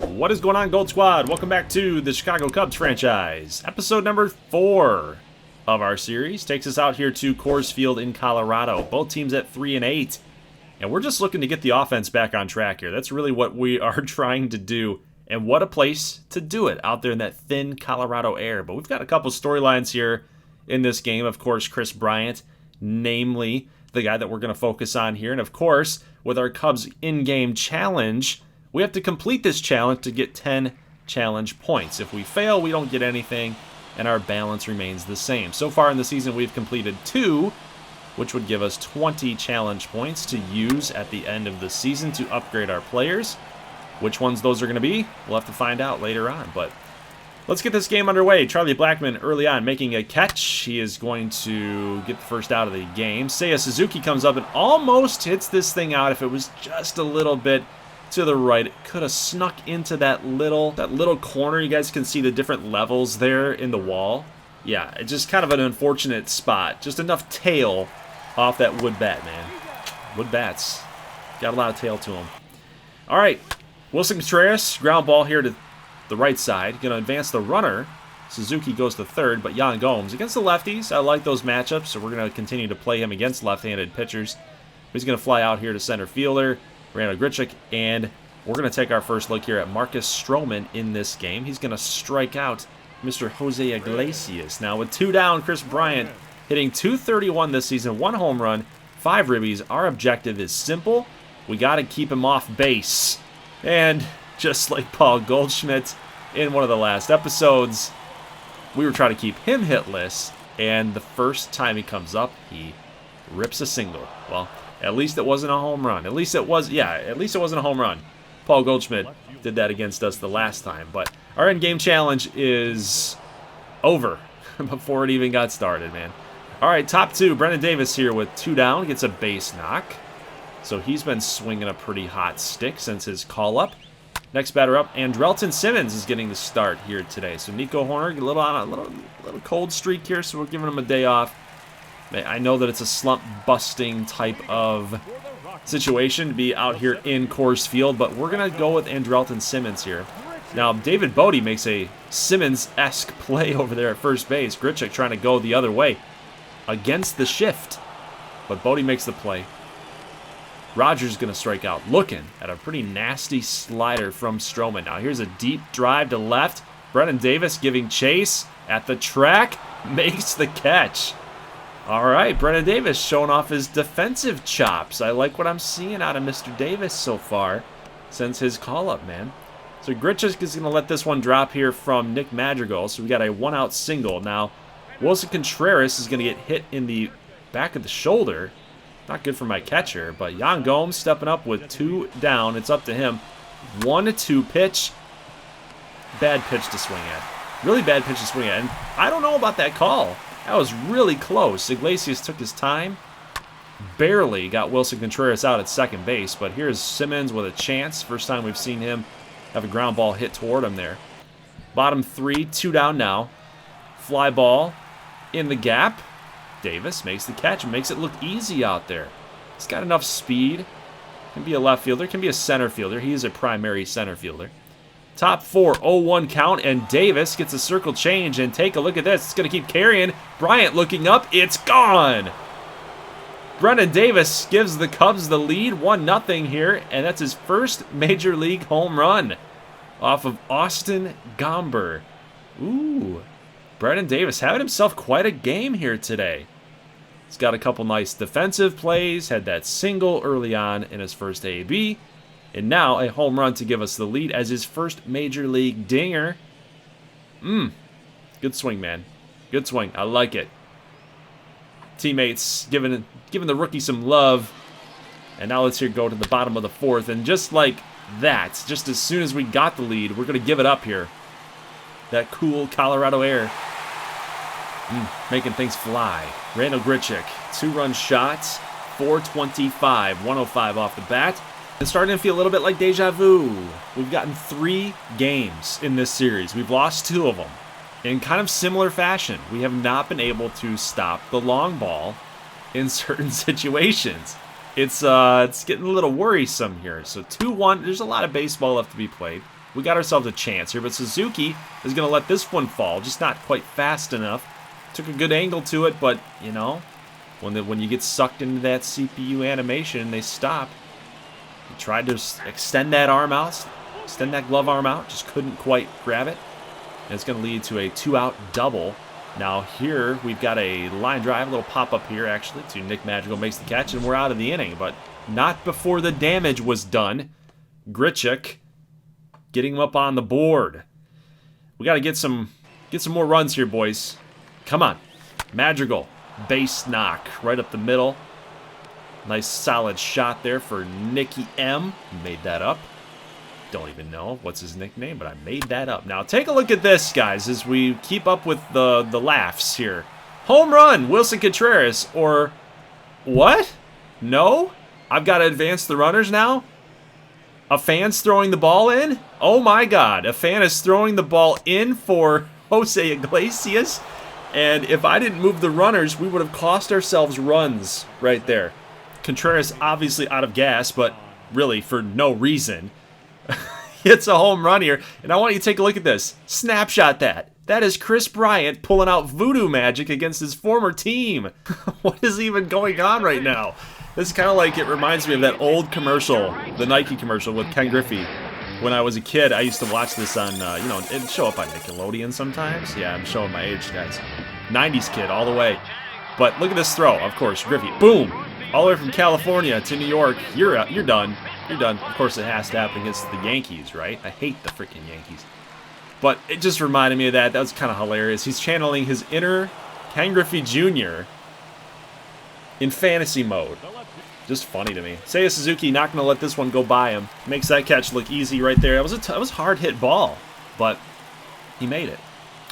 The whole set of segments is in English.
What is going on, Gold Squad? Welcome back to the Chicago Cubs franchise. Episode number 4 of our series takes us out here to Coors Field in Colorado. Both teams at 3-8. And we're just looking to get the offense back on track here. That's really what we are trying to do. And what a place to do it out there in that thin Colorado air. But we've got a couple storylines here in this game. Of course, Kris Bryant, namely the guy that we're going to focus on here. And of course, with our Cubs in-game challenge, we have to complete this challenge to get 10 challenge points. If we fail, we don't get anything, and our balance remains the same. So far in the season, we've completed 2, which would give us 20 challenge points to use at the end of the season to upgrade our players. Which ones those are going to be, we'll have to find out later on. But let's get this game underway. Charlie Blackmon early on making a catch. He is going to get the first out of the game. Seiya Suzuki comes up and almost hits this thing out. If it was just a little bit to the right, it could have snuck into that little corner. You guys can see the different levels there in the wall. Yeah, it's just kind of an unfortunate spot. Just enough tail off that wood bat, man. Wood bats got a lot of tail to them. All right, Wilson Contreras, ground ball here to the right side. Going to advance the runner. Suzuki goes to third, but Yan Gomes against the lefties. I like those matchups, so we're going to continue to play him against left-handed pitchers. He's going to fly out here to center fielder, Randall Grichuk, and we're going to take our first look here at Marcus Stroman in this game. He's going to strike out Mr. Jose Iglesias. Now with 2 down, Kris Bryant hitting .231 this season, 1 home run, 5 ribbies. Our objective is simple. We got to keep him off base. And just like Paul Goldschmidt in one of the last episodes, we were trying to keep him hitless, and the first time he comes up, he rips a single. Well, at least it wasn't a home run. At least it wasn't a home run. Paul Goldschmidt did that against us the last time. But our in-game challenge is over before it even got started, man. All right, top 2. Brennan Davis here with 2 down. Gets a base knock. So he's been swinging a pretty hot stick since his call-up. Next batter up, Andrelton Simmons is getting the start here today. So Nico Hoerner, a little cold streak here, so we're giving him a day off. I know that it's a slump-busting type of situation to be out here in Coors Field, but we're going to go with Andrelton Simmons here. Now, David Bodie makes a Simmons-esque play over there at first base. Grichuk trying to go the other way against the shift, but Bodie makes the play. Rogers is going to strike out, looking at a pretty nasty slider from Stroman. Now, here's a deep drive to left. Brennan Davis giving chase at the track, makes the catch. All right, Brennan Davis showing off his defensive chops. I like what I'm seeing out of Mr. Davis so far since his call-up, man. So Grichuk is going to let this one drop here from Nick Madrigal. So we got a 1-out single. Now, Wilson Contreras is going to get hit in the back of the shoulder. Not good for my catcher, but Yan Gomes stepping up with 2 down. It's up to him. 1-2 pitch. Bad pitch to swing at. Really bad pitch to swing at. And I don't know about that call. That was really close. Iglesias took his time. Barely got Wilson Contreras out at second base, but here's Simmons with a chance. First time we've seen him have a ground ball hit toward him there. Bottom 3, 2 down now. Fly ball in the gap. Davis makes the catch and makes it look easy out there. He's got enough speed. Can be a left fielder, can be a center fielder. He is a primary center fielder. Top 4, 0-1 count, and Davis gets a circle change, and take a look at this. It's going to keep carrying. Bryant looking up. It's gone! Brennan Davis gives the Cubs the lead, 1-0 here, and that's his first Major League home run off of Austin Gomber. Ooh, Brennan Davis having himself quite a game here today. He's got a couple nice defensive plays, had that single early on in his first AB, and now a home run to give us the lead as his first Major League dinger. Good swing, man. Good swing. I like it. Teammates giving the rookie some love. And now let's go to the bottom of the 4th. And just like that, just as soon as we got the lead, we're going to give it up here. That cool Colorado air. Making things fly. Randall Grichuk, 2-run shots, 425, 105 off the bat. It's starting to feel a little bit like deja vu. We've gotten 3 games in this series. We've lost 2 of them. In kind of similar fashion, we have not been able to stop the long ball in certain situations. It's getting a little worrisome here. So 2-1, there's a lot of baseball left to be played. we got ourselves a chance here. But Suzuki is going to let this one fall, just not quite fast enough. Took a good angle to it, but, you know, when you get sucked into that CPU animation, they stop. He tried to extend that arm out, extend that glove arm out, just couldn't quite grab it. And it's going to lead to a 2-out double. Now here we've got a line drive, a little pop-up here actually to Nick Madrigal makes the catch, and we're out of the inning. But not before the damage was done. Grichuk getting him up on the board. We got to get some more runs here, boys. Come on. Madrigal, base knock right up the middle. Nice solid shot there for Nicky M. Made that up. Don't even know what's his nickname, but I made that up. Now take a look at this, guys, as we keep up with the laughs here. Home run, Wilson Contreras, or what? No? I've got to advance the runners now? A fan's throwing the ball in? Oh my God, a fan is throwing the ball in for Jose Iglesias. And if I didn't move the runners, we would have cost ourselves runs right there. Contreras obviously out of gas, but really for no reason. It's a home run here, and I want you to take a look at this. Snapshot that. That is Chris Bryant pulling out voodoo magic against his former team. What is even going on right now? This is kind of like, it reminds me of that old commercial, the Nike commercial with Ken Griffey. When I was a kid, I used to watch this on, you know, it'd show up on Nickelodeon sometimes. Yeah, I'm showing my age, guys. 90s kid all the way. But look at this throw, of course, Griffey. Boom! All the way from California to New York. You're done. You're done. Of course, it has to happen against the Yankees, right? I hate the freaking Yankees. But it just reminded me of that. That was kind of hilarious. He's channeling his inner Ken Griffey Jr. in fantasy mode. Just funny to me. Seiya Suzuki not going to let this one go by him. Makes that catch look easy right there. That was a hard-hit ball, but he made it.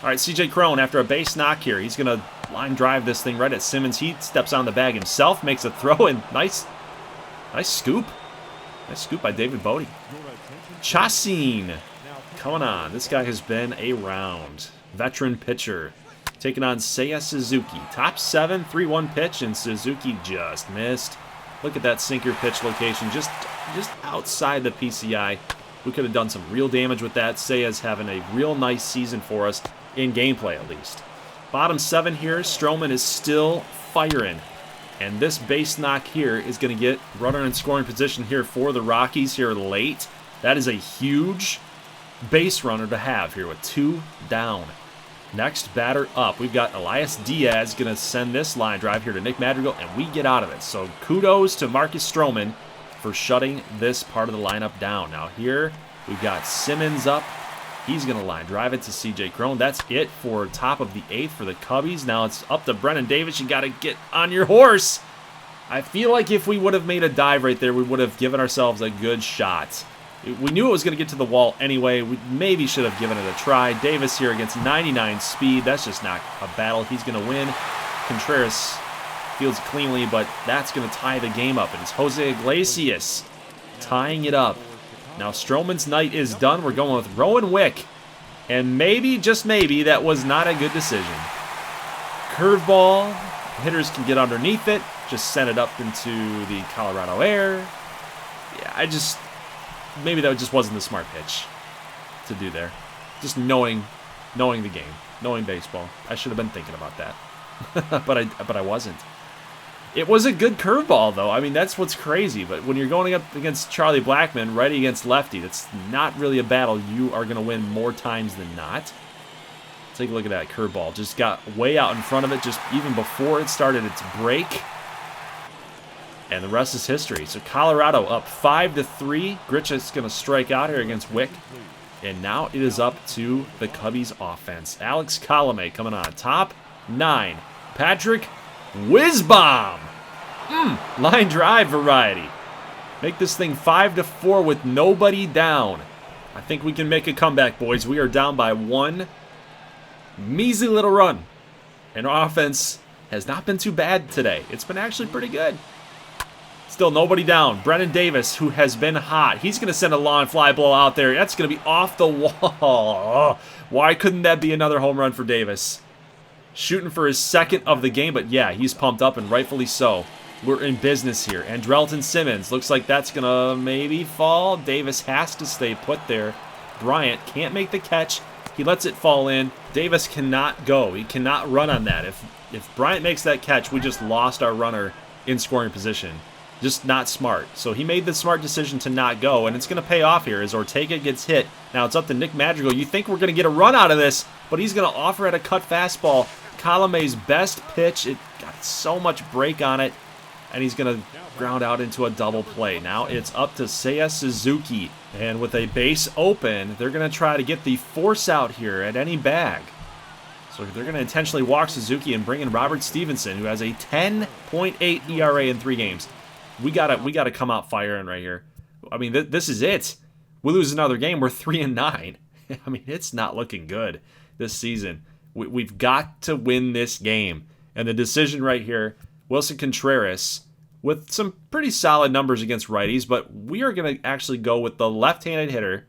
All right, CJ Cron, after a base knock here, he's going to line drive this thing right at Simmons. He steps on the bag himself, makes a throw, and nice scoop. Nice scoop by David Bodie. Chacin coming on. This guy has been around. Veteran pitcher taking on Seiya Suzuki. Top 7, 3-1 pitch, and Suzuki just missed. Look at that sinker pitch location, just outside the PCI. We could have done some real damage with that. Seiya's having a real nice season for us, in gameplay at least. Bottom 7 here, Stroman is still firing. And this base knock here is going to get runner in scoring position here for the Rockies here late. That is a huge base runner to have here with 2 down. Next batter up, we've got Elias Diaz going to send this line drive here to Nick Madrigal, and we get out of it. So kudos to Marcus Stroman for shutting this part of the lineup down. Now here, we've got Simmons up. He's going to line drive it to CJ Cron. That's it for top of the 8th for the Cubbies. Now it's up to Brennan Davis. You got to get on your horse. I feel like if we would have made a dive right there, we would have given ourselves a good shot. We knew it was going to get to the wall anyway. We maybe should have given it a try. Davis here against 99 speed. That's just not a battle he's going to win. Contreras fields cleanly, but that's going to tie the game up. And it's Jose Iglesias tying it up. Now Stroman's night is done. We're going with Rowan Wick. And maybe, just maybe, that was not a good decision. Curveball. Hitters can get underneath it. Just send it up into the Colorado air. Yeah, maybe that just wasn't the smart pitch to do there. Just knowing the game, knowing baseball. I should have been thinking about that. but I wasn't. It was a good curveball, though. I mean, that's what's crazy. But when you're going up against Charlie Blackmon, righty against lefty, that's not really a battle you are going to win more times than not. Take a look at that curveball. Just got way out in front of it just even before it started its break. And the rest is history. So Colorado up 5-3. Grichuk's going to strike out here against Wick. And now it is up to the Cubbies offense. Alex Colomé coming on. Top 9. Patrick Whizbomb. Line drive variety. Make this thing 5-4 with nobody down. I think we can make a comeback, boys. We are down by 1 measly little run. And our offense has not been too bad today. It's been actually pretty good. Still nobody down. Brennan Davis, who has been hot. He's going to send a line fly ball out there. That's going to be off the wall. Why couldn't that be another home run for Davis? Shooting for his 2nd of the game, but yeah, he's pumped up, and rightfully so. We're in business here. Andrelton Simmons, looks like that's going to maybe fall. Davis has to stay put there. Bryant can't make the catch. He lets it fall in. Davis cannot go. He cannot run on that. If Bryant makes that catch, we just lost our runner in scoring position. Just not smart. So he made the smart decision to not go, and it's going to pay off here as Ortega gets hit. Now it's up to Nick Madrigal. You think we're going to get a run out of this, but he's going to offer at a cut fastball. Colome's best pitch. It got so much break on it, and he's going to ground out into a double play. Now it's up to Seiya Suzuki, and with a base open, they're going to try to get the force out here at any bag. So they're going to intentionally walk Suzuki and bring in Robert Stevenson, who has a 10.8 ERA in 3 games. We gotta come out firing right here. I mean, this is it. We lose another game, we're 3-9. I mean, it's not looking good this season. We've got to win this game. And the decision right here, Wilson Contreras, with some pretty solid numbers against righties, but we are going to actually go with the left-handed hitter,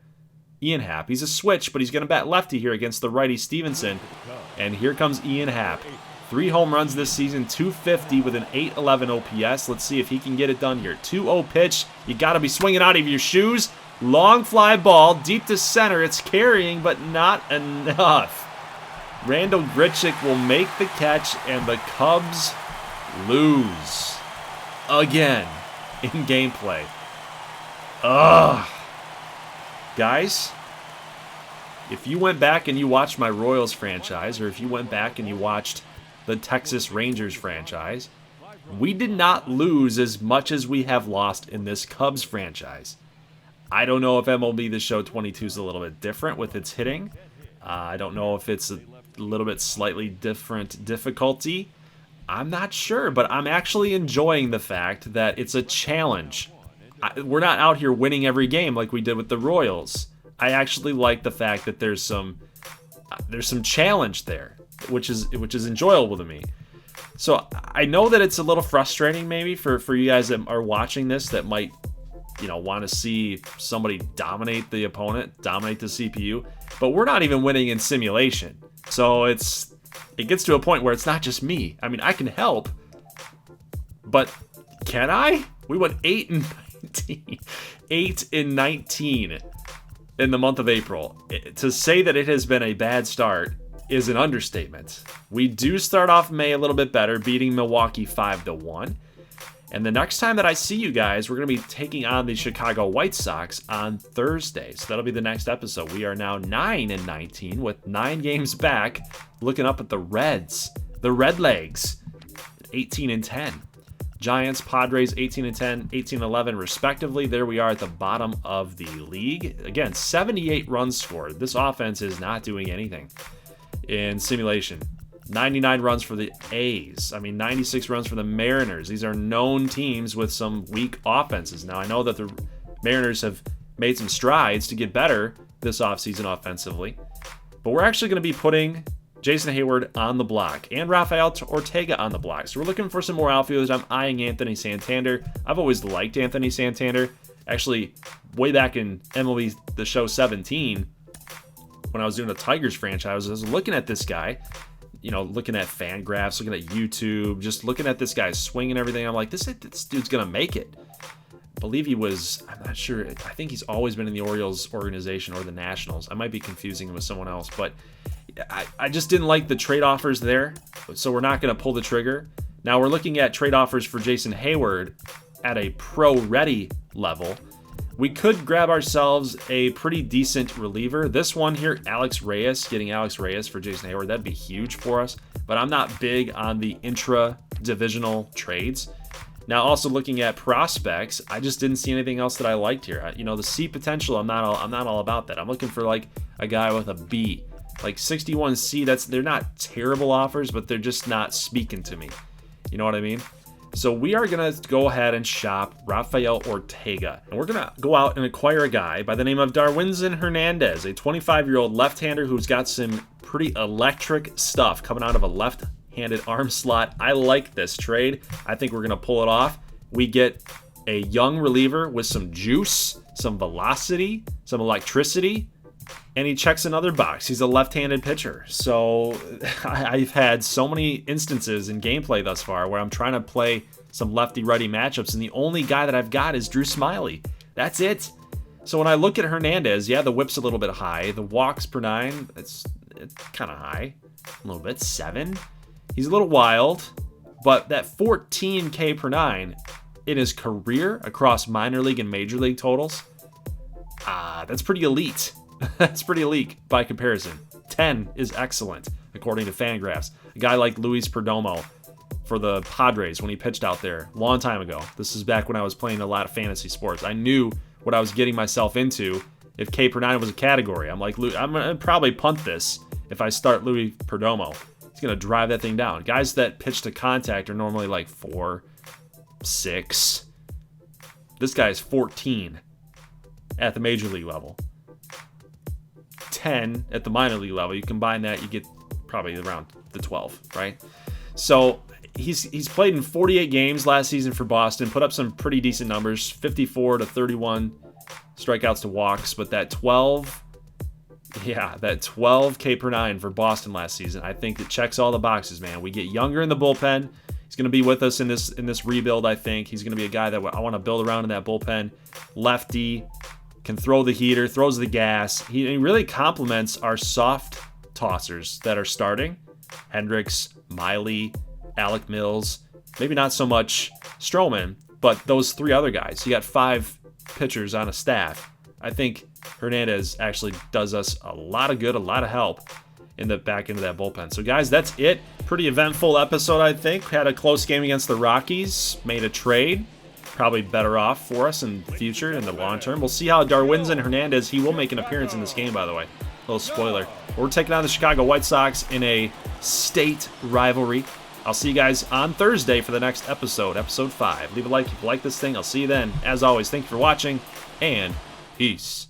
Ian Happ. He's a switch, but he's going to bat lefty here against the righty Stevenson. And here comes Ian Happ. 3 home runs this season, 250 with an 811 OPS. Let's see if he can get it done here. 2-0 pitch. You got to be swinging out of your shoes. Long fly ball, deep to center. It's carrying, but not enough. Randall Grichuk will make the catch, and the Cubs lose again in gameplay. Ugh. Guys, if you went back and you watched my Royals franchise, or if you went back and you watched the Texas Rangers franchise, we did not lose as much as we have lost in this Cubs franchise. I don't know if MLB The Show 22 is a little bit different with its hitting. I don't know if it's a little bit slightly different difficulty. I'm not sure, but I'm actually enjoying the fact that it's a challenge. We're not out here winning every game like we did with the Royals. I actually like the fact that there's some challenge there, which is enjoyable to me. So I know that it's a little frustrating maybe for you guys that are watching this that might, want to see somebody dominate the opponent, dominate the CPU, but we're not even winning in simulation. So it gets to a point where it's not just me. I mean, I can help, but can I? We went 8-19. 8-19 in the month of April. To say that it has been a bad start is an understatement. We do start off May a little bit better, beating Milwaukee 5-1. And the next time that I see you guys, we're going to be taking on the Chicago White Sox on Thursday. So that'll be the next episode. We are now 9-19 with 9 games back, looking up at the Reds, the Redlegs, 18-10. Giants, Padres, 18-10, 18-11, respectively. There we are at the bottom of the league. Again, 78 runs scored. This offense is not doing anything in simulation. 99 runs for the A's. 96 runs for the Mariners. These are known teams with some weak offenses. Now, I know that the Mariners have made some strides to get better this offseason offensively, but we're actually going to be putting Jason Hayward on the block and Rafael Ortega on the block. So we're looking for some more outfielders. I'm eyeing Anthony Santander. I've always liked Anthony Santander. Actually, way back in MLB The Show 17, when I was doing the Tigers franchise, I was looking at this guy, looking at fan graphs, looking at YouTube, just looking at this guy's swing and everything. I'm like, this dude's going to make it. I believe he was, I'm not sure. I think he's always been in the Orioles organization or the Nationals. I might be confusing him with someone else, but I just didn't like the trade offers there, so we're not going to pull the trigger. Now we're looking at trade offers for Jason Hayward at a pro-ready level. We could grab ourselves a pretty decent reliever. This one here, Alex Reyes, getting Alex Reyes for Jason Hayward, that'd be huge for us, but I'm not big on the intra-divisional trades. Now, also looking at prospects, I just didn't see anything else that I liked here. The C potential, I'm not all about that. I'm looking for like a guy with a B. Like 61C, they're not terrible offers, but they're just not speaking to me. You know what I mean? So we are going to go ahead and shop Rafael Ortega. And we're going to go out and acquire a guy by the name of Darwinzon Hernandez, a 25-year-old left-hander who's got some pretty electric stuff coming out of a left-handed arm slot. I like this trade. I think we're going to pull it off. We get a young reliever with some juice, some velocity, some electricity, and he checks another box. He's a left-handed pitcher. So I've had so many instances in gameplay thus far where I'm trying to play some lefty-righty matchups, and the only guy that I've got is Drew Smyly. That's it. So when I look at Hernandez, yeah, the whip's a little bit high. The walks per 9, it's kind of high. A little bit, 7. He's a little wild, but that 14 K per 9 in his career across minor league and major league totals, that's pretty elite. That's pretty elite by comparison. 10 is excellent, according to Fangraphs. A guy like Luis Perdomo for the Padres when he pitched out there a long time ago. This is back when I was playing a lot of fantasy sports. I knew what I was getting myself into if K per 9 was a category. I'm like, I'm going to probably punt this if I start Luis Perdomo. He's going to drive that thing down. Guys that pitch to contact are normally like 4, 6. This guy is 14 at the major league level. 10 at the minor league level. You combine that, you get probably around the 12, right? So he's played in 48 games last season for Boston, put up some pretty decent numbers, 54 to 31 strikeouts to walks, but that 12 K per 9 for Boston last season, I think it checks all the boxes, man. We get younger in the bullpen. He's going to be with us in this rebuild, I think. He's going to be a guy that I want to build around in that bullpen. Lefty, can throw the heater, throws the gas. He really complements our soft tossers that are starting. Hendricks, Miley, Alec Mills, maybe not so much Stroman, but those 3 other guys. You got 5 pitchers on a staff. I think Hernandez actually does us a lot of good, a lot of help in the back end of that bullpen. So guys, that's it. Pretty eventful episode, I think. Had a close game against the Rockies, made a trade. Probably better off for us in the future, in the long term. We'll see how Darwinzon Hernandez, he will make an appearance in this game, by the way. Little spoiler. We're taking on the Chicago White Sox in a state rivalry. I'll see you guys on Thursday for the next episode, episode 5. Leave a like if you like this thing. I'll see you then. As always, thank you for watching, and peace.